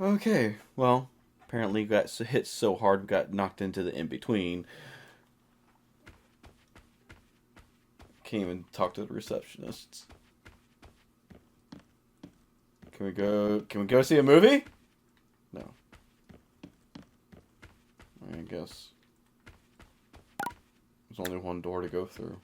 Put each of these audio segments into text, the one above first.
Okay, well, apparently got hit so hard we got knocked into the in-between. Can't even talk to the receptionists. Can we go? Can we go see a movie? No. I guess there's only one door to go through.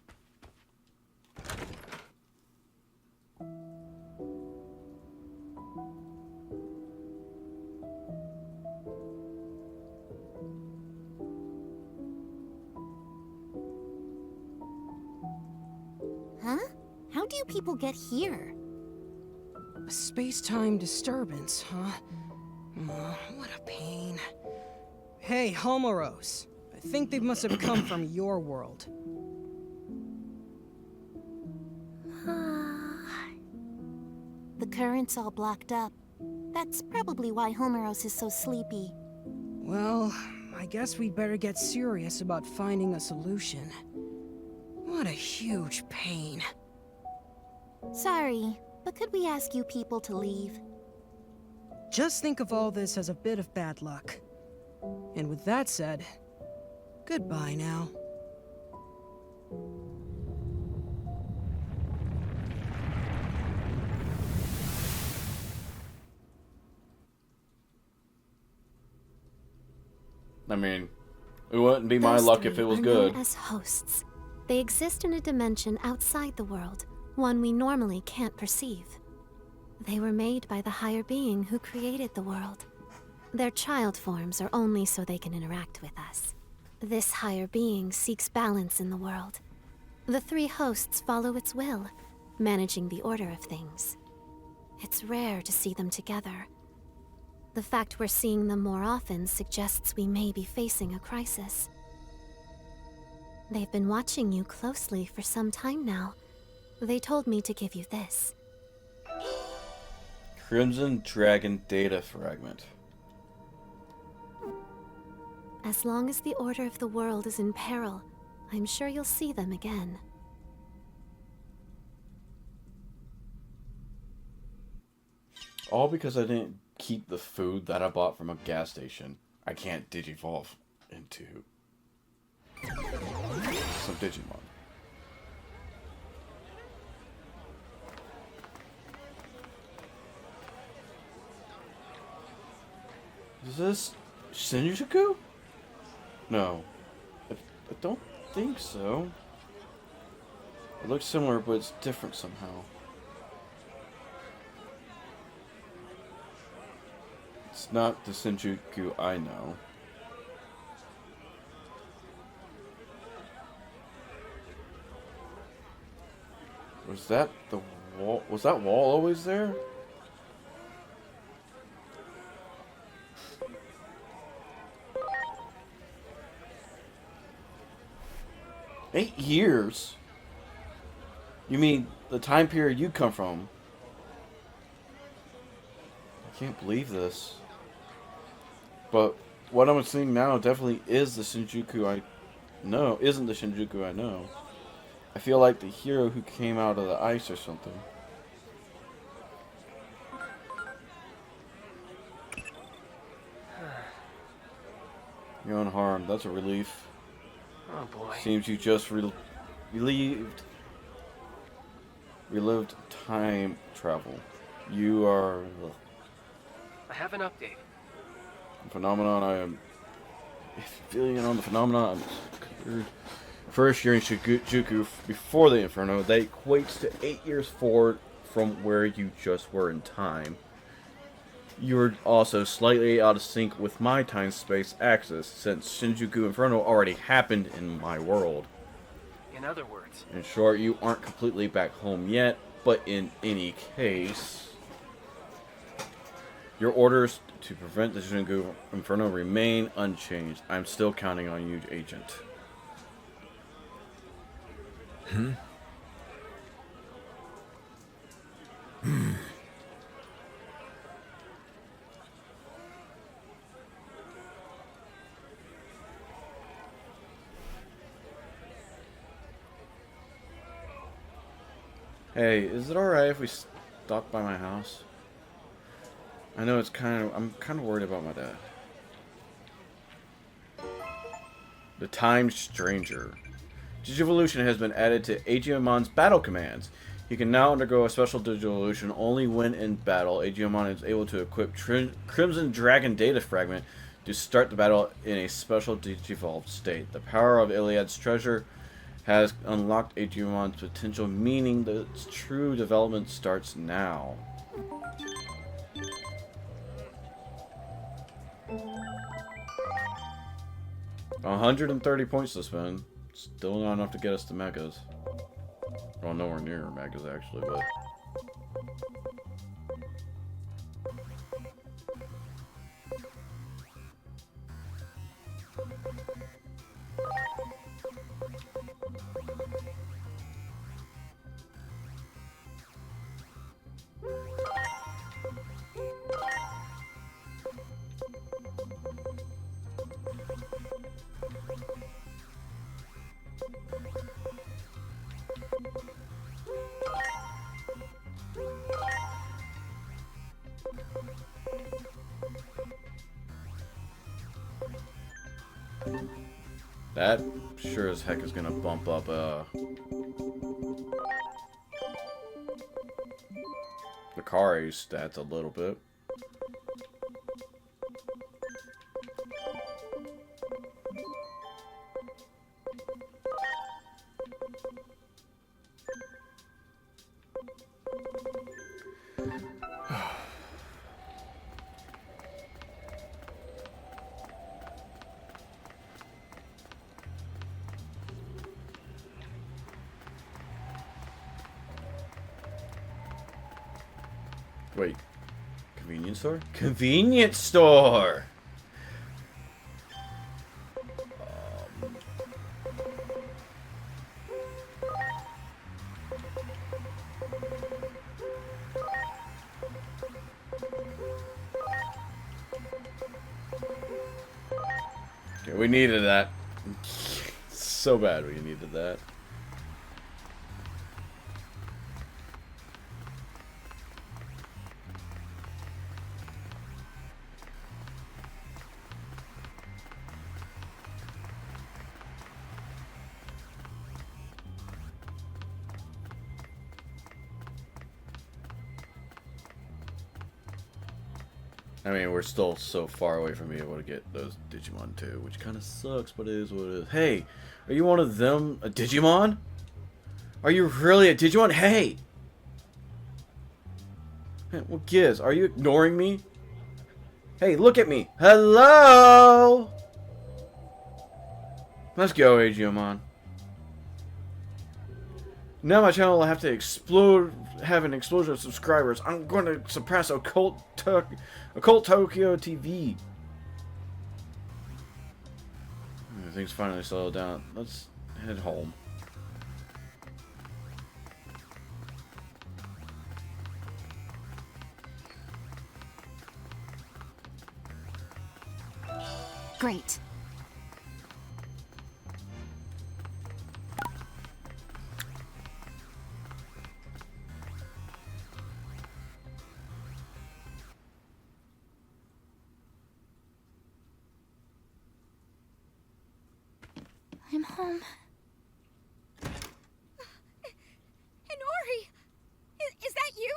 Huh? How do you people get here? A space-time disturbance, huh? What a pain. Hey, Homeros. I think they must have come from your world. The current's all blocked up. That's probably why Homeros is so sleepy. Well, I guess we'd better get serious about finding a solution. What a huge pain. Sorry, but could we ask you people to leave? Just think of all this as a bit of bad luck. And with that said, goodbye now. I mean, it wouldn't be my Those luck if three it was are good. known as hosts. They exist in a dimension outside the world, one we normally can't perceive. They were made by the higher being who created the world. Their child forms are only so they can interact with us. This higher being seeks balance in the world. The three hosts follow its will, managing the order of things. It's rare to see them together. The fact we're seeing them more often suggests we may be facing a crisis. They've been watching you closely for some time now. They told me to give you this. Crimson Dragon Data Fragment. As long as the order of the world is in peril, I'm sure you'll see them again. All because I didn't keep the food that I bought from a gas station. I can't digivolve into some Digimon. Is this Shinjuku? No. I don't think so. It looks similar, but it's different somehow. It's not the Shinjuku I know. Was that the wall? Was that wall always there? "8 years? You mean the time period you come from?" I can't believe this. But what I'm seeing now definitely is the Shinjuku I know. Isn't the Shinjuku I know. I feel like the hero who came out of the ice or something. You're unharmed. That's a relief. Oh boy. Seems you just relived time travel. You are I have an update. the phenomenon. I am feeling on the phenomenon. First, you're in Shinjuku before the Inferno. That equates to 8 years forward from where you just were in time. You're also slightly out of sync with my time-space axis, since Shinjuku Inferno already happened in my world. In other words, In short, you aren't completely back home yet, but in any case, your orders to prevent the Shinjuku Inferno remain unchanged. I'm still counting on you, Agent. Hey, is it alright if we stop by my house? I know it's I'm kind of worried about my dad. The Time Stranger. Digivolution has been added to Aegimon's battle commands. He can now undergo a special Digivolution only when in battle. Aegiomon is able to equip Crimson Dragon Data Fragment to start the battle in a special Digivolved state. The power of Iliad's treasure has unlocked Aegiomon's potential, meaning that its true development starts now. $130 points to spend. Still not enough to get us to Megas. Well, nowhere near Megas, actually, but... That sure as heck is gonna bump up the Kari stats a little bit. Wait, convenience store? Convenience store! Okay, we needed that. So bad we needed that. I mean, we're still so far away from being able to get those Digimon too, which kind of sucks, but it is what it is. Hey, are you one of them? A Digimon? Are you really a Digimon? Hey! What gives? Are you ignoring me? Hey, look at me! Hello! Let's go, Aegiomon. Now my channel will have to have an explosion of subscribers. I'm going to suppress Occult Tokyo TV. Things finally settled down. Let's head home. Great. I'm home. Inori! Is that you?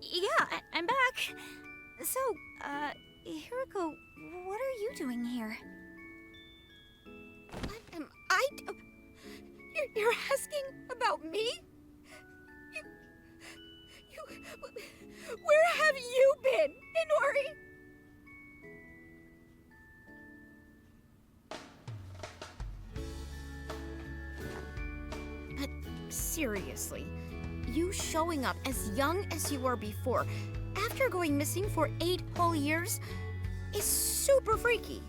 Yeah, I'm back. So, Hiroko, what are you doing here? What am I You're asking about me? Where have you been, Inori? Seriously, you showing up as young as you were before, after going missing for 8 whole years, is super freaky.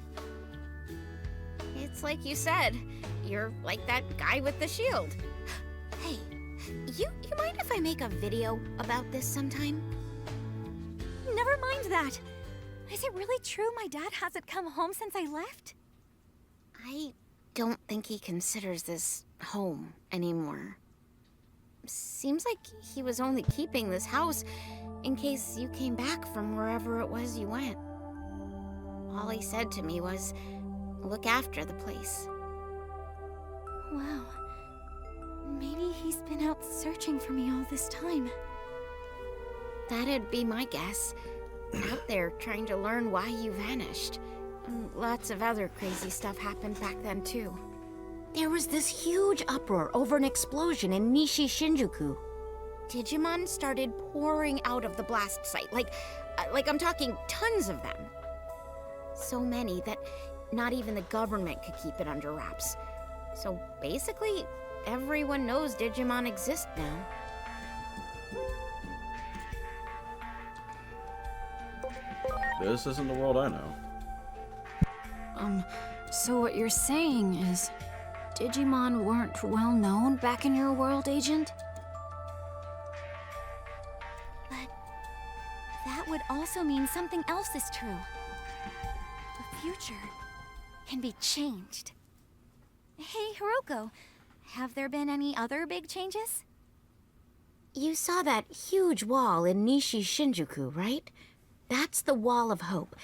It's like you said, you're like that guy with the shield. Hey, you mind if I make a video about this sometime? Never mind that. Is it really true my dad hasn't come home since I left? I don't think he considers this home anymore. Seems like he was only keeping this house in case you came back from wherever it was you went. All he said to me was, look after the place. Wow. Maybe he's been out searching for me all this time. That'd be my guess. Out there trying to learn why you vanished. And lots of other crazy stuff happened back then, too. There was this huge uproar over an explosion in Nishi Shinjuku. Digimon started pouring out of the blast site, like I'm talking tons of them. So many that not even the government could keep it under wraps. So basically, everyone knows Digimon exist now. This isn't the world I know. So what you're saying is Digimon weren't well known back in your world, Agent? But that would also mean something else is true. The future can be changed. Hey, Hiroko, have there been any other big changes? You saw that huge wall in Nishi Shinjuku, right? That's the Wall of Hope.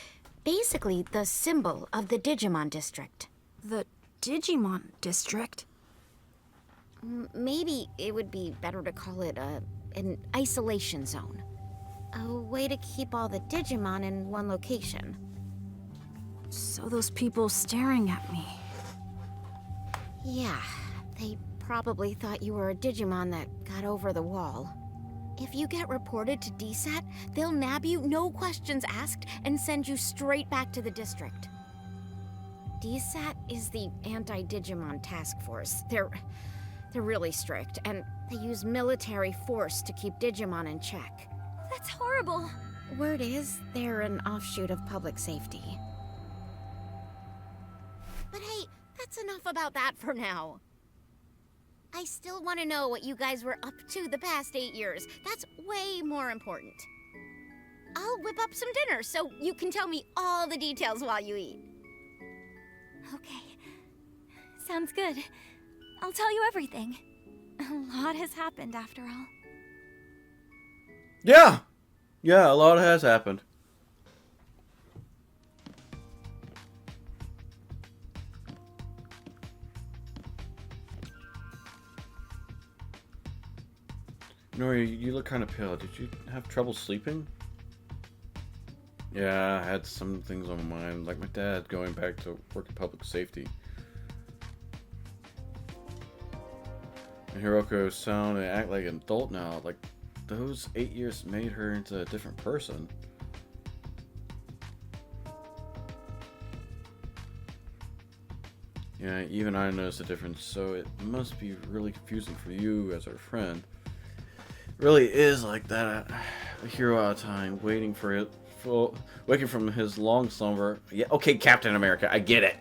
Basically, the symbol of the Digimon district. The Digimon district? Maybe it would be better to call it an isolation zone. A way to keep all the Digimon in one location. So those people staring at me. Yeah, they probably thought you were a Digimon that got over the wall. If you get reported to DSAT, they'll nab you, no questions asked, and send you straight back to the district. DSAT is the anti-Digimon task force. They're really strict, and they use military force to keep Digimon in check. That's horrible. Word is, they're an offshoot of public safety. But hey, that's enough about that for now. I still want to know what you guys were up to the past 8 years. That's way more important. I'll whip up some dinner so you can tell me all the details while you eat. Okay. Sounds good. I'll tell you everything. A lot has happened after all. Yeah, a lot has happened. Nori, you look kind of pale. Did you have trouble sleeping? Yeah, I had some things on my mind, like my dad going back to work in public safety. And Hiroko sound and act like an adult now. Like, those 8 years made her into a different person. Yeah, even I noticed a difference, so it must be really confusing for you as our friend. Really is like that. A hero out of time, waiting for it, waking from his long slumber. Yeah, okay, Captain America, I get it.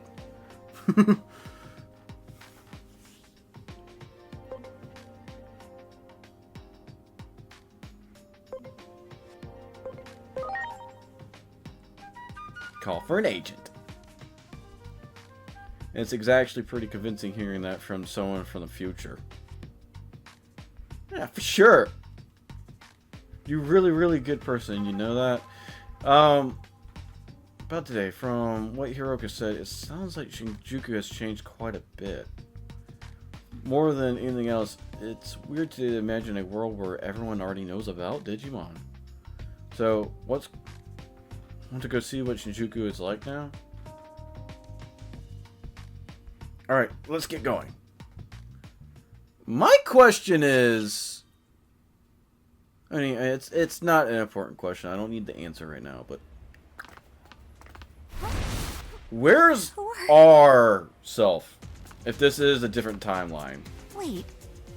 Call for an agent. It's actually pretty convincing hearing that from someone from the future. Yeah, for sure. You're really good person, you know that? About today, from what Hiroka said, it sounds like Shinjuku has changed quite a bit. More than anything else, it's weird to imagine a world where everyone already knows about Digimon. So, want to go see what Shinjuku is like now? Alright, let's get going. My question is... I mean, it's not an important question. I don't need the answer right now, but... Where's our self? If this is a different timeline. Wait,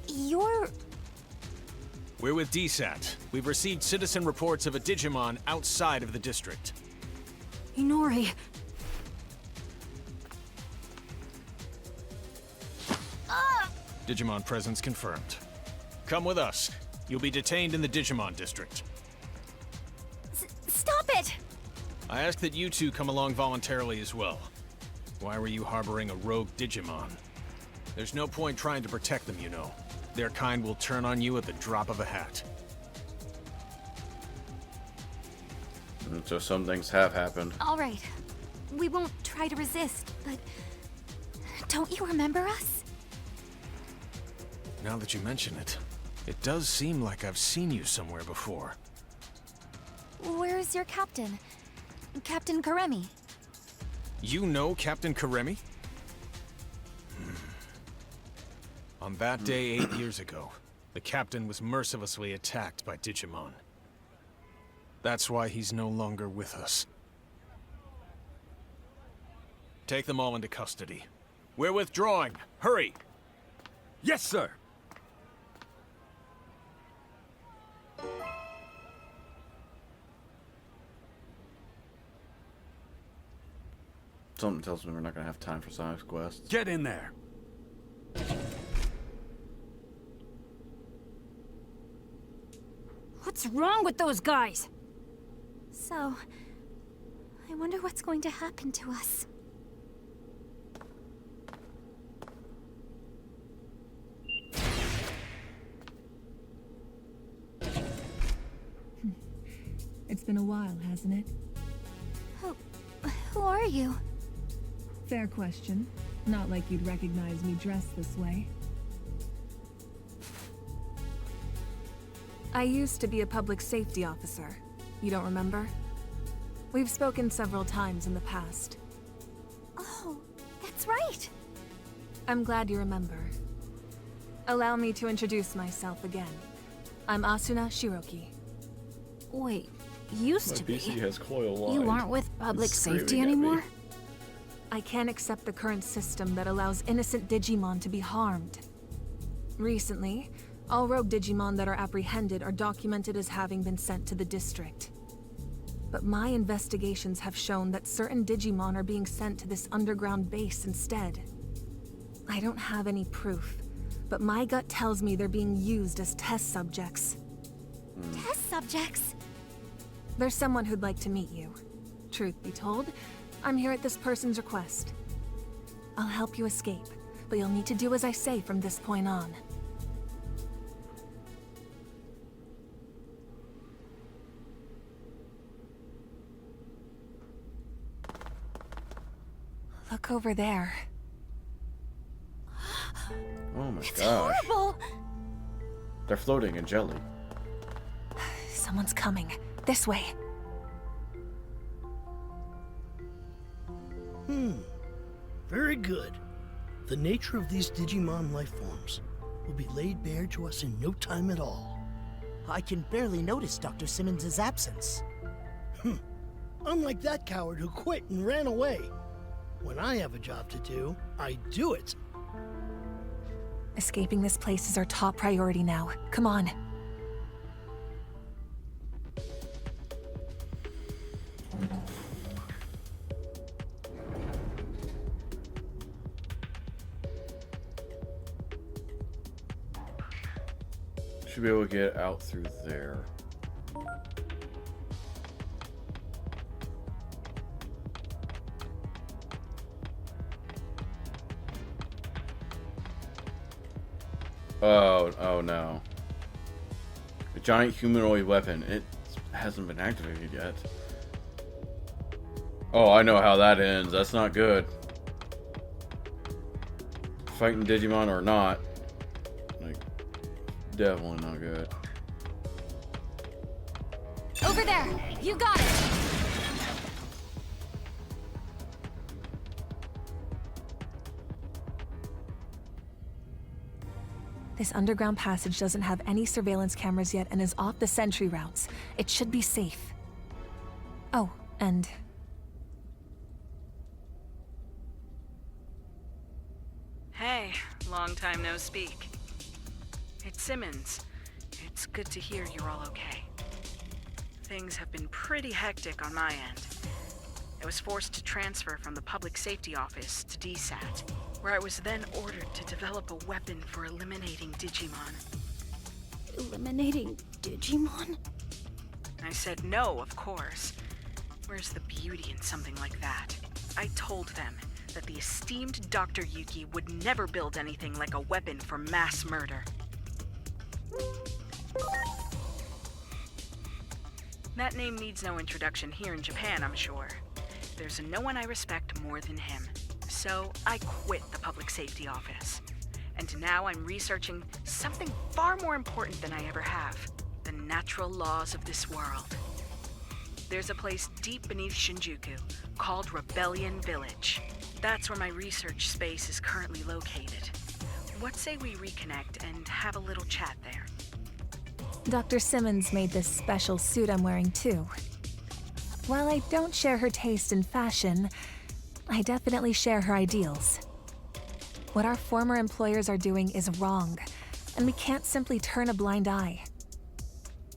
you're... We're with DSAT. We've received citizen reports of a Digimon outside of the district. Inori. Digimon presence confirmed. Come with us. You'll be detained in the Digimon district. Stop it! I ask that you two come along voluntarily as well. Why were you harboring a rogue Digimon? There's no point trying to protect them, you know. Their kind will turn on you at the drop of a hat. And so some things have happened. All right. We won't try to resist, but don't you remember us? Now that you mention it, it does seem like I've seen you somewhere before. Where's your captain? Captain Karemi. You know Captain Karemi? On that day 8 years ago, the captain was mercilessly attacked by Digimon. That's why he's no longer with us. Take them all into custody. We're withdrawing. Hurry! Yes, sir. Something tells me we're not gonna have time for side quests. Get in there. What's wrong with those guys? So, I wonder what's going to happen to us. It's been a while, hasn't it? Who are you? Fair question. Not like you'd recognize me dressed this way. I used to be a public safety officer. You don't remember? We've spoken several times in the past. Oh, that's right. I'm glad you remember. Allow me to introduce myself again. I'm Asuna Shiroki. Wait, used to be? has coil lines. You aren't with public It's safety screaming at me. anymore? I can't accept the current system that allows innocent Digimon to be harmed. Recently, all rogue Digimon that are apprehended are documented as having been sent to the district. But my investigations have shown that certain Digimon are being sent to this underground base instead. I don't have any proof, but my gut tells me they're being used as test subjects. Test subjects? There's someone who'd like to meet you. Truth be told, I'm here at this person's request. I'll help you escape, but you'll need to do as I say from this point on. Look over there. Oh my It's gosh. horrible! They're floating in jelly. Someone's coming. This way. Very good. The nature of these Digimon life forms will be laid bare to us in no time at all. I can barely notice Dr. Simmons' absence. Unlike that coward who quit and ran away. When I have a job to do, I do it. Escaping this place is our top priority now. Come on. Should be able to get out through there. Oh no. A giant humanoid weapon. It hasn't been activated yet. Oh, I know how that ends. That's not good. Fighting Digimon or not. Like, definitely not good. Over there! You got it! This underground passage doesn't have any surveillance cameras yet and is off the sentry routes. It should be safe. Oh, and... Hey, long time no speak. It's Simmons. It's good to hear you're all okay. Things have been pretty hectic on my end. I was forced to transfer from the Public Safety Office to DSAT, where I was then ordered to develop a weapon for eliminating Digimon. Eliminating Digimon? I said no, of course. Where's the beauty in something like that? I told them that the esteemed Dr. Yuki would never build anything like a weapon for mass murder. That name needs no introduction here in Japan, I'm sure. There's no one I respect more than him. So I quit the public safety office. And now I'm researching something far more important than I ever have. The natural laws of this world. There's a place deep beneath Shinjuku called Rebellion Village. That's where my research space is currently located. What say we reconnect and have a little chat there? Dr. Simmons made this special suit I'm wearing too. While I don't share her taste in fashion, I definitely share her ideals. What our former employers are doing is wrong, and we can't simply turn a blind eye.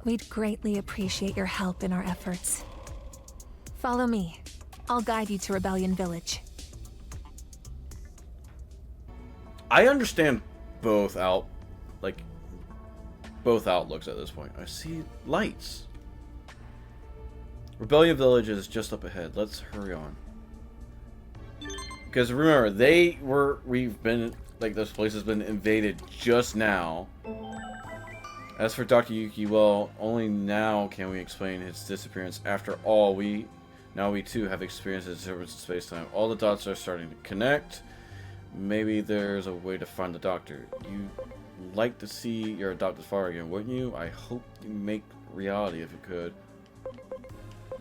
We'd greatly appreciate your help in our efforts. Follow me. I'll guide you to Rebellion Village. I understand both outlooks at this point. I see lights. Rebellion Village is just up ahead. Let's hurry on. Because remember, this place has been invaded just now. As for Dr. Yuki, well, only now can we explain his disappearance. After all, we too have experienced a disturbance in space-time. All the dots are starting to connect. Maybe there's a way to find the doctor. You'd like to see your adopted father again, wouldn't you? I hope you make reality if you could.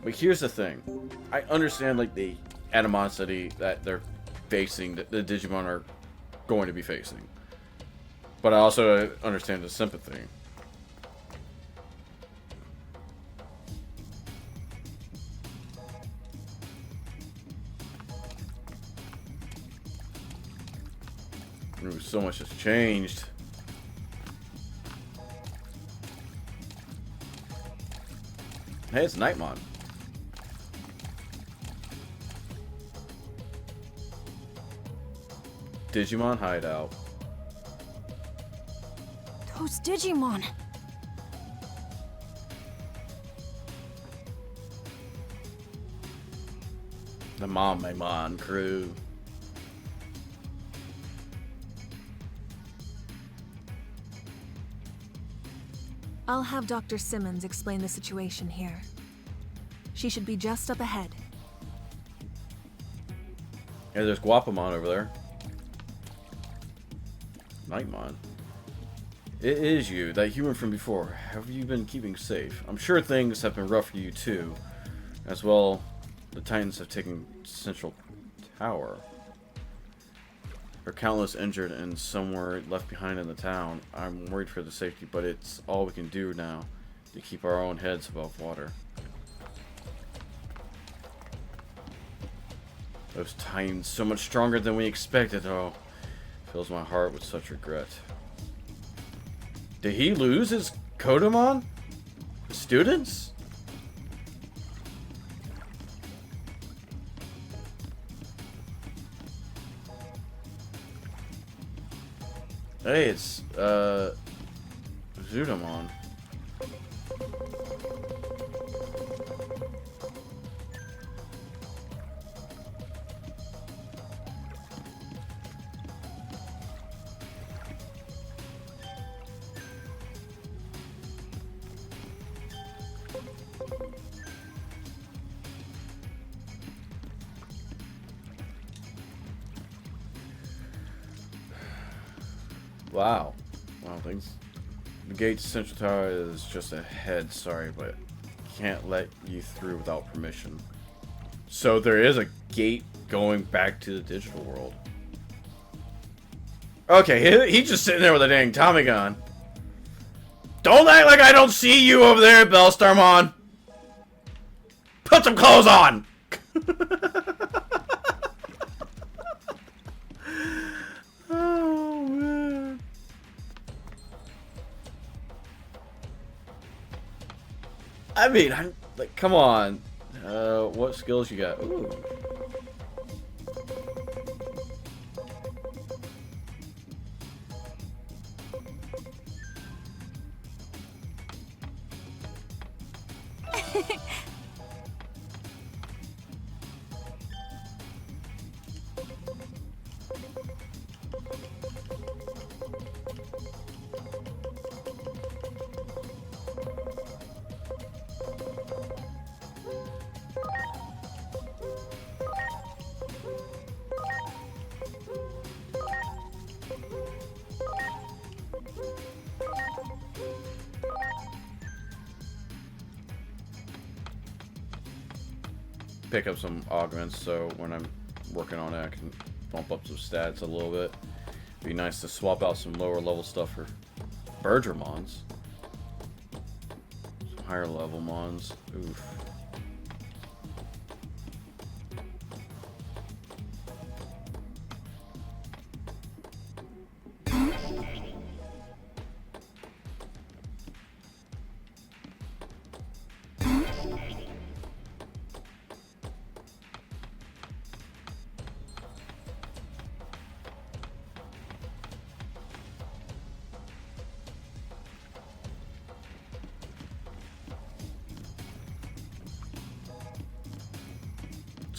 But here's the thing. I understand the animosity that they're facing, that the Digimon are going to be facing. But I also understand the sympathy. Ooh, so much has changed. Hey, it's Nightmon. Digimon hideout. Those Digimon. The Mamemon crew. I'll have Dr. Simmons explain the situation here. She should be just up ahead. Yeah, there's Guapamon over there. Nightmon. It is you, that human from before. Have you been keeping safe? I'm sure things have been rough for you too. As well, the Titans have taken Central Tower. There are countless injured and some were left behind in the town. I'm worried for the safety, but it's all we can do now to keep our own heads above water. Those Titans, so much stronger than we expected. Oh, fills my heart with such regret. Did he lose his Kodamon? The students? Hey, it's, Zudamon. Wow. Wow, things. The gate to Central Tower is just ahead, sorry, but can't let you through without permission. So there is a gate going back to the digital world. Okay, he's just sitting there with a dang Tommy gun. Don't act like I don't see you over there, Bellstarmon! Put some clothes on! Oh, man. I mean, I'm like, come on. What skills you got? Ooh. pick up some augments, so when I'm working on it, I can bump up some stats a little bit. Be nice to swap out some lower level stuff for Bergermons. Some higher level mons. Oof.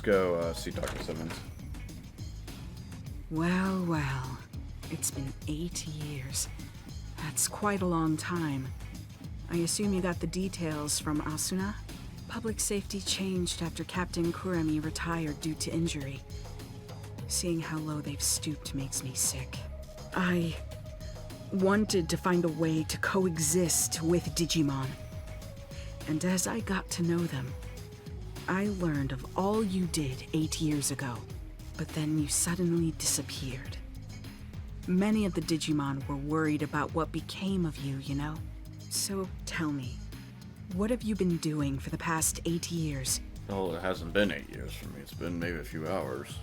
Go see Dr. Simmons. Well, well. It's been 8 years. That's quite a long time. I assume you got the details from Asuna? Public safety changed after Captain Kurami retired due to injury. Seeing how low they've stooped makes me sick. I wanted to find a way to coexist with Digimon. And as I got to know them, I learned of all you did 8 years ago, but then you suddenly disappeared. Many of the Digimon were worried about what became of you, you know? So tell me, what have you been doing for the past 8 years? Well, it hasn't been 8 years for me. It's been maybe a few hours.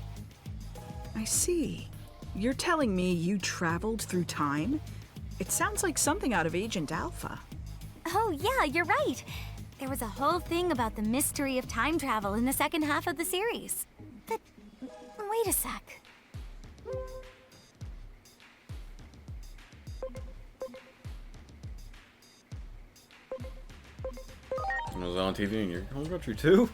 I see. You're telling me you traveled through time? It sounds like something out of Agent Alpha. Oh, yeah, you're right. There was a whole thing about the mystery of time travel in the second half of the series. But wait a sec. It was on TV in your home country too?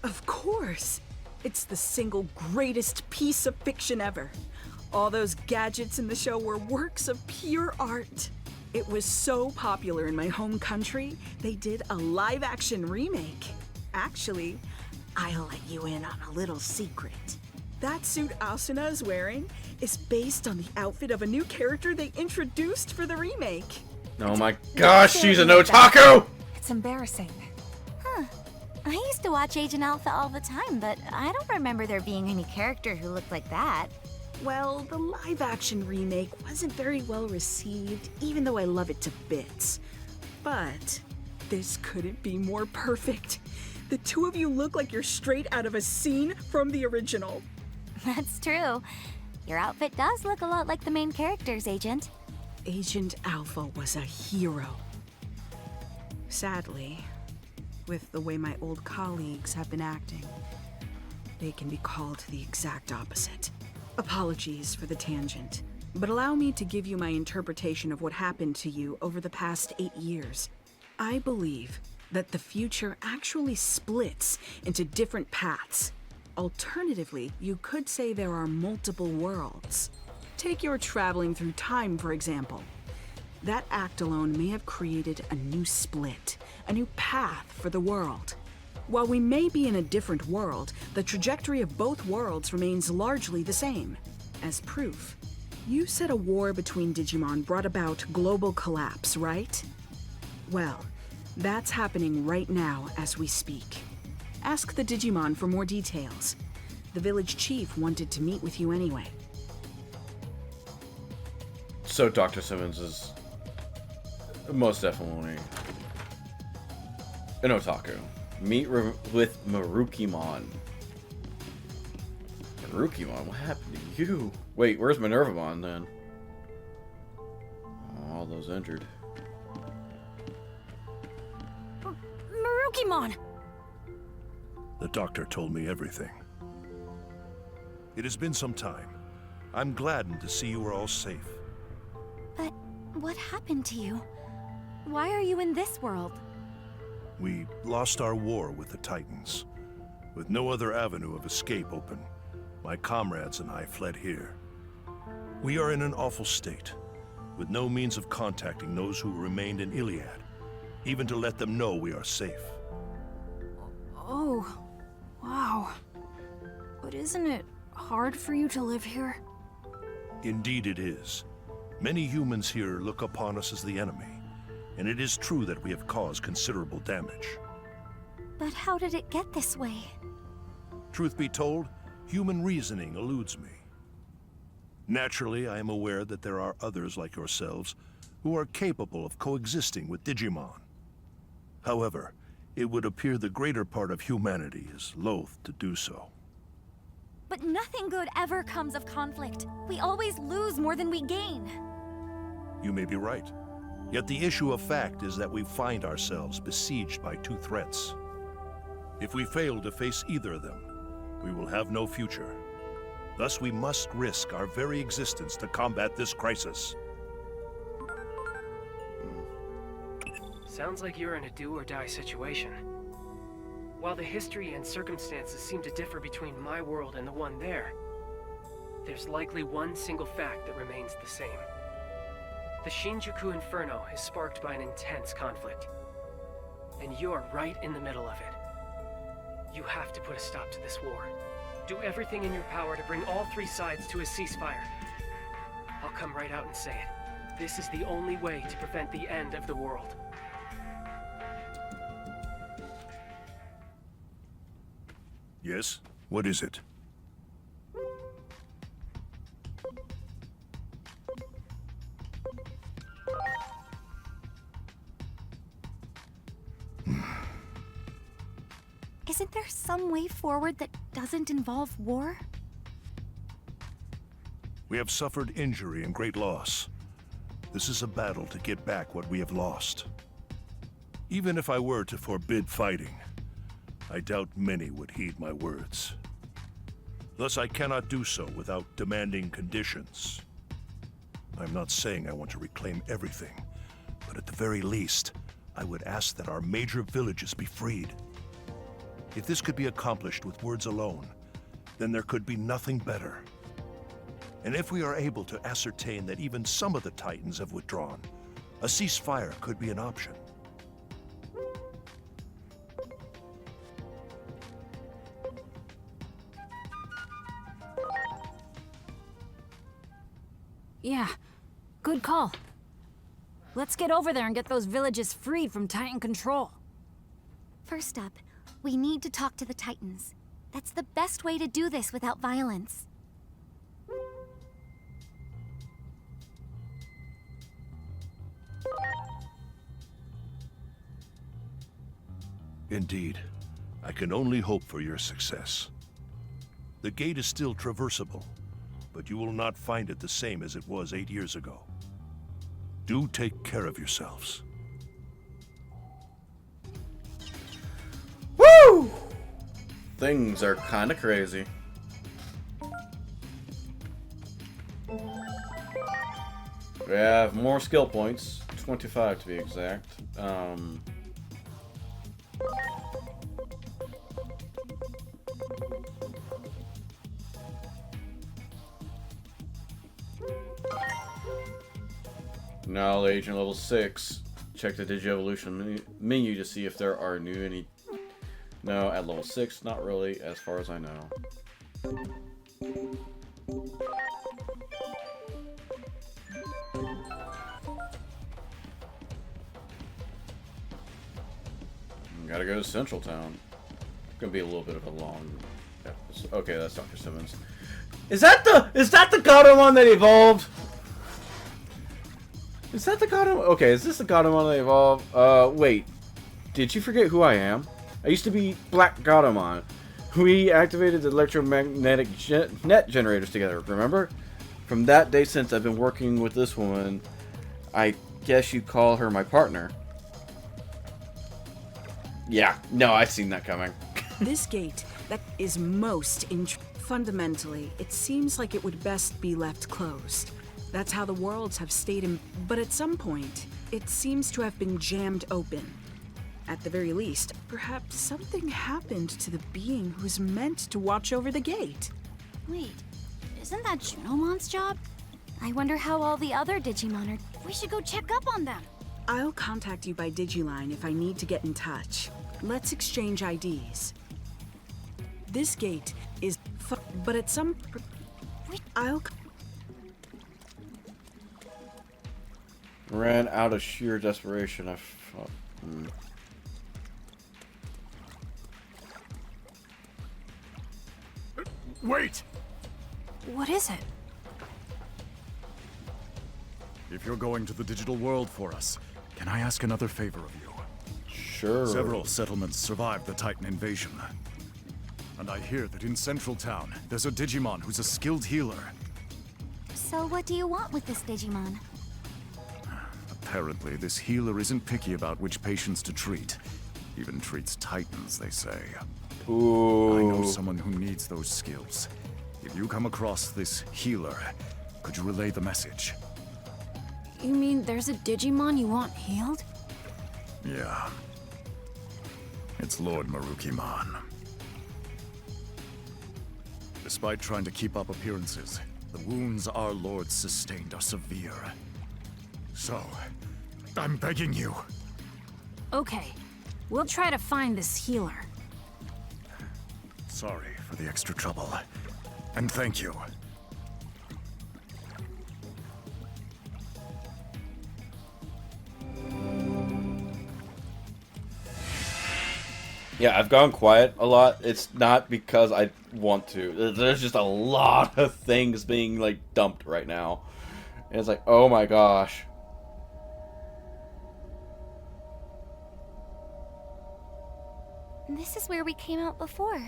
Of course! It's the single greatest piece of fiction ever. All those gadgets in the show were works of pure art. It was so popular in my home country, they did a live-action remake. Actually, I'll let you in on a little secret. That suit Asuna is wearing is based on the outfit of a new character they introduced for the remake. Oh my gosh, she's an otaku! It's embarrassing. Huh. I used to watch Agent Alpha all the time, but I don't remember there being any character who looked like that. Well, the live-action remake wasn't very well received, even though I love it to bits. But this couldn't be more perfect. The two of you look like you're straight out of a scene from the original. That's true. Your outfit does look a lot like the main character's, Agent. Agent Alpha was a hero. Sadly, with the way my old colleagues have been acting, they can be called the exact opposite. Apologies for the tangent, but allow me to give you my interpretation of what happened to you over the past 8 years. I believe that the future actually splits into different paths. Alternatively, you could say there are multiple worlds. Take your traveling through time, for example. That act alone may have created a new split, a new path for the world. While we may be in a different world, the trajectory of both worlds remains largely the same. As proof, you said a war between Digimon brought about global collapse, right? Well, that's happening right now as we speak. Ask the Digimon for more details. The village chief wanted to meet with you anyway. So Dr. Simmons is most definitely an otaku. Meet with Marukimon. Marukimon? What happened to you? Wait, where's Minervamon then? Oh, all those injured. Marukimon! The doctor told me everything. It has been some time. I'm gladdened to see you are all safe. But what happened to you? Why are you in this world? We lost our war with the Titans. With no other avenue of escape open, my comrades and I fled here. We are in an awful state, with no means of contacting those who remained in Iliad, even to let them know we are safe. Oh, wow. But isn't it hard for you to live here? Indeed it is. Many humans here look upon us as the enemy, and it is true that we have caused considerable damage. But how did it get this way? Truth be told, human reasoning eludes me. Naturally, I am aware that there are others like yourselves who are capable of coexisting with Digimon. However, it would appear the greater part of humanity is loath to do so. But nothing good ever comes of conflict. We always lose more than we gain. You may be right. Yet the issue of fact is that we find ourselves besieged by two threats. If we fail to face either of them, we will have no future. Thus, we must risk our very existence to combat this crisis. Sounds like you're in a do-or-die situation. While the history and circumstances seem to differ between my world and the one there, there's likely one single fact that remains the same. The Shinjuku Inferno is sparked by an intense conflict, and you're right in the middle of it. You have to put a stop to this war. Do everything in your power to bring all three sides to a ceasefire. I'll come right out and say it. This is the only way to prevent the end of the world. Yes? What is it? Isn't there some way forward that doesn't involve war? We have suffered injury and great loss. This is a battle to get back what we have lost. Even if I were to forbid fighting, I doubt many would heed my words. Thus, I cannot do so without demanding conditions. I'm not saying I want to reclaim everything, but at the very least, I would ask that our major villages be freed. If this could be accomplished with words alone, then there could be nothing better. And if we are able to ascertain that even some of the Titans have withdrawn, a ceasefire could be an option. Yeah, good call. Let's get over there and get those villages freed from Titan control. First up, we need to talk to the Titans. That's the best way to do this without violence. Indeed, I can only hope for your success. The gate is still traversable, but you will not find it the same as it was 8 years ago. Do take care of yourselves. Woo! Things are kind of crazy. We have more skill points, 25 to be exact. Knowledge and level 6. Check the Digievolution menu to see if there are any. No, at level 6, not really, as far as I know. Gotta go to Central Town. Gonna be a little bit of a long. Yeah, okay, that's Dr. Simmons. Is that the Gatomon that evolved? Is that the Gatomon? Okay, is this the Gatomon that evolved? Wait. Did you forget who I am? I used to be Black Gatomon. We activated the electromagnetic net generators together, remember? From that day since, I've been working with this woman. I guess you'd call her my partner. Yeah, no, I've seen that coming. This gate, that is most fundamentally, it seems like it would best be left closed. That's how the worlds have stayed in, but at some point, it seems to have been jammed open. At the very least, perhaps something happened to the being who's meant to watch over the gate. Wait, isn't that Junomon's job? I wonder how all the other Digimon are. We should go check up on them. I'll contact you by Digiline if I need to get in touch. Let's exchange IDs. This gate is but at some I'll Ran out of sheer desperation. Wait! What is it? If you're going to the digital world for us, can I ask another favor of you? Sure. Several settlements survived the Titan invasion. And I hear that in Central Town, there's a Digimon who's a skilled healer. So what do you want with this Digimon? Apparently, this healer isn't picky about which patients to treat. Even treats Titans, they say. Ooh. I know someone who needs those skills. If you come across this healer, could you relay the message? You mean there's a Digimon you want healed? Yeah. It's Lord Marukimon. Despite trying to keep up appearances, the wounds our lord sustained are severe. So, I'm begging you. Okay, we'll try to find this healer. Sorry for the extra trouble. And thank you. Yeah, I've gone quiet a lot. It's not because I want to. There's just a lot of things being, like, dumped right now. And it's like, oh my gosh. This is where we came out before.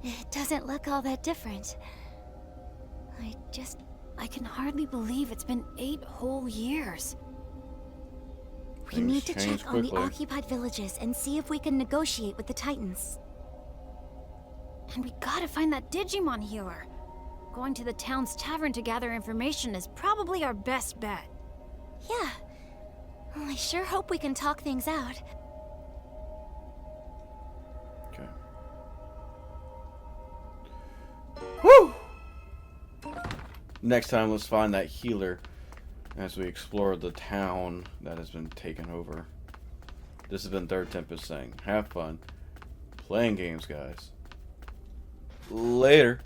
It doesn't look all that different. I can hardly believe it's been 8 whole years. We need to check on the occupied villages and see if we can negotiate with the Titans. And we gotta find that Digimon healer. Going to the town's tavern to gather information is probably our best bet. Yeah. Well, I sure hope we can talk things out. Okay. Woo! Next time, let's find that healer as we explore the town that has been taken over. This has been Thirdtempest saying, have fun playing games, guys. Later.